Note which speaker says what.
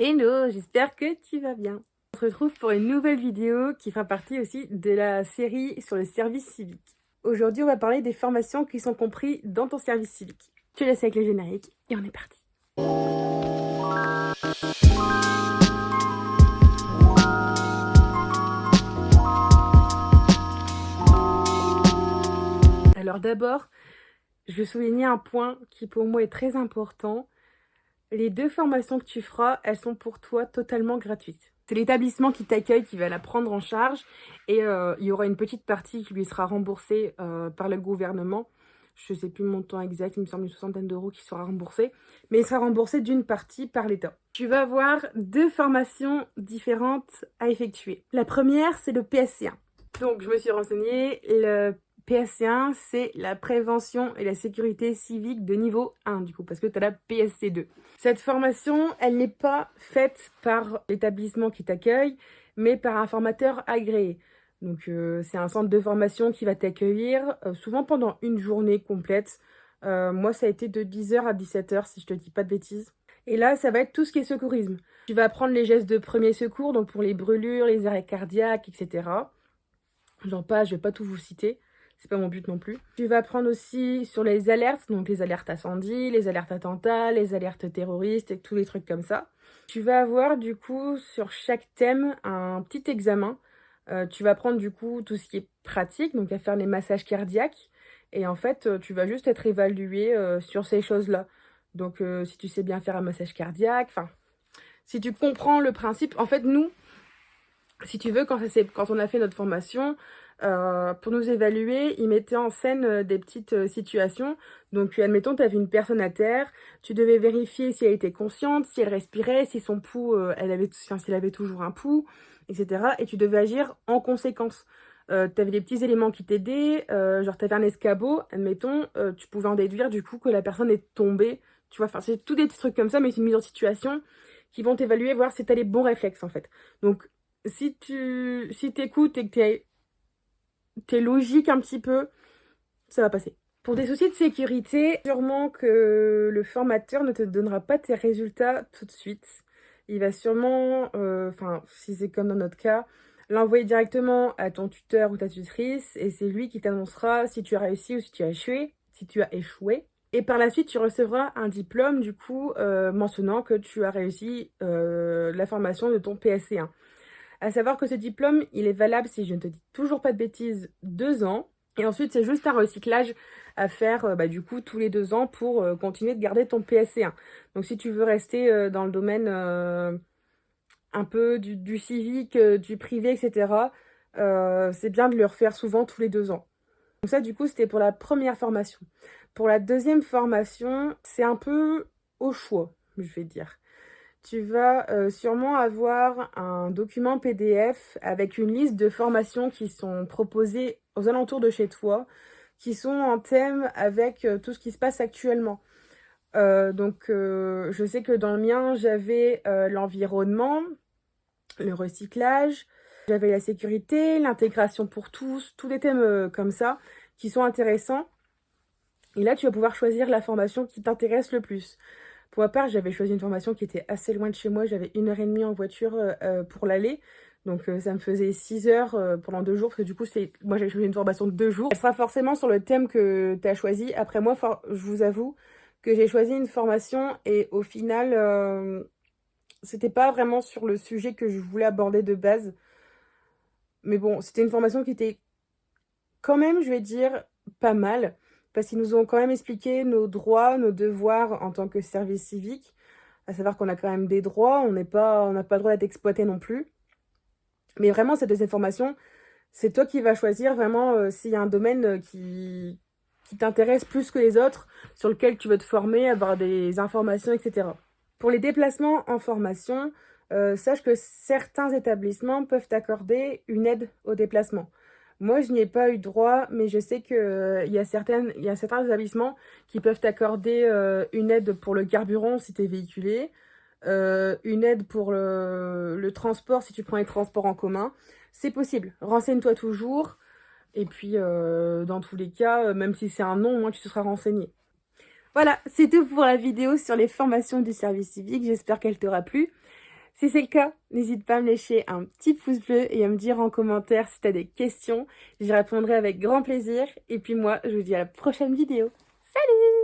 Speaker 1: Hello, j'espère que tu vas bien. On se retrouve pour une nouvelle vidéo qui fera partie aussi de la série sur le service civique. Aujourd'hui, on va parler des formations qui sont comprises dans ton service civique. Je te laisse avec le générique et on est parti. Alors d'abord, je veux souligner un point qui pour moi est très important. Les 2 formations que tu feras, elles sont pour toi totalement gratuites. C'est l'établissement qui t'accueille qui va la prendre en charge et il y aura une petite partie qui lui sera remboursée par le gouvernement. Je ne sais plus le montant exact, il me semble une soixantaine d'euros qui sera remboursée, mais il sera remboursé d'une partie par l'État. Tu vas avoir 2 formations différentes à effectuer. La première, c'est le PSC1. Donc, je me suis renseignée, le PSC1, c'est la prévention et la sécurité civique de niveau 1, du coup, parce que tu as la PSC2. Cette formation, elle n'est pas faite par l'établissement qui t'accueille, mais par un formateur agréé. Donc, c'est un centre de formation qui va t'accueillir, souvent pendant une journée complète. Moi, ça a été de 10h à 17h, si je te dis pas de bêtises. Et là, ça va être tout ce qui est secourisme. Tu vas apprendre les gestes de premier secours, donc pour les brûlures, les arrêts cardiaques, etc. J'en passe, je vais pas tout vous citer. C'est pas mon but non plus. Tu vas apprendre aussi sur les alertes, donc les alertes incendie, les alertes attentats, les alertes terroristes et tous les trucs comme ça. Tu vas avoir du coup sur chaque thème un petit examen. Tu vas apprendre du coup tout ce qui est pratique, donc à faire les massages cardiaques. Et en fait, tu vas juste être évalué sur ces choses-là. Donc si tu sais bien faire un massage cardiaque, enfin, si tu comprends le principe, en fait nous, si tu veux, quand on a fait notre formation, pour nous évaluer, ils mettaient en scène des petites situations. Donc, admettons, tu avais une personne à terre, tu devais vérifier si elle était consciente, si elle respirait, si son pouls, si elle avait toujours un pouls, etc. Et tu devais agir en conséquence. Tu avais des petits éléments qui t'aidaient, genre tu avais un escabeau, admettons, tu pouvais en déduire du coup que la personne est tombée. Tu vois, enfin, c'est tous des petits trucs comme ça, mais c'est une mise en situation qui vont t'évaluer, voir si tu as les bons réflexes en fait. Donc, si t'écoutes et que t'es logique un petit peu, ça va passer. Pour des soucis de sécurité, sûrement que le formateur ne te donnera pas tes résultats tout de suite. Il va sûrement, si c'est comme dans notre cas, l'envoyer directement à ton tuteur ou ta tutrice et c'est lui qui t'annoncera si tu as réussi ou si tu as échoué. Et par la suite, tu recevras un diplôme, du coup, mentionnant que tu as réussi la formation de ton PSC1. À savoir que ce diplôme, il est valable, si je ne te dis toujours pas de bêtises, 2 ans. Et ensuite, c'est juste un recyclage à faire du coup tous les 2 ans pour continuer de garder ton PSC1. Donc si tu veux rester dans le domaine un peu du civique, du privé, etc., c'est bien de le refaire souvent tous les 2 ans. Donc ça, du coup, c'était pour la première formation. Pour la deuxième formation, c'est un peu au choix, je vais dire. Tu vas sûrement avoir un document PDF avec une liste de formations qui sont proposées aux alentours de chez toi, qui sont en thème avec tout ce qui se passe actuellement. Je sais que dans le mien, j'avais l'environnement, le recyclage, j'avais la sécurité, l'intégration pour tous des thèmes comme ça qui sont intéressants. Et là, tu vas pouvoir choisir la formation qui t'intéresse le plus. Pour ma part, j'avais choisi une formation qui était assez loin de chez moi. J'avais 1h30 en voiture pour l'aller. Donc ça me faisait 6 heures pendant 2 jours. Parce que du coup, moi j'avais choisi une formation de 2 jours. Elle sera forcément sur le thème que tu as choisi. Après moi, je vous avoue que j'ai choisi une formation et au final, c'était pas vraiment sur le sujet que je voulais aborder de base. Mais bon, c'était une formation qui était quand même, je vais dire, pas mal. Parce qu'ils nous ont quand même expliqué nos droits, nos devoirs en tant que service civique. À savoir qu'on a quand même des droits, on n'a pas le droit d'être exploité non plus. Mais vraiment, cette deuxième formation, c'est toi qui vas choisir vraiment s'il y a un domaine qui t'intéresse plus que les autres, sur lequel tu veux te former, avoir des informations, etc. Pour les déplacements en formation, sache que certains établissements peuvent t'accorder une aide au déplacement. Moi, je n'y ai pas eu droit, mais je sais qu'il y a certains établissements qui peuvent t'accorder une aide pour le carburant si tu es véhiculé, une aide pour le transport si tu prends les transports en commun. C'est possible. Renseigne-toi toujours. Et puis, dans tous les cas, même si c'est un non, au moins tu te seras renseigné. Voilà, c'est tout pour la vidéo sur les formations du service civique. J'espère qu'elle t'aura plu. Si c'est le cas, n'hésite pas à me laisser un petit pouce bleu et à me dire en commentaire si tu as des questions. J'y répondrai avec grand plaisir. Et puis moi, je vous dis à la prochaine vidéo. Salut!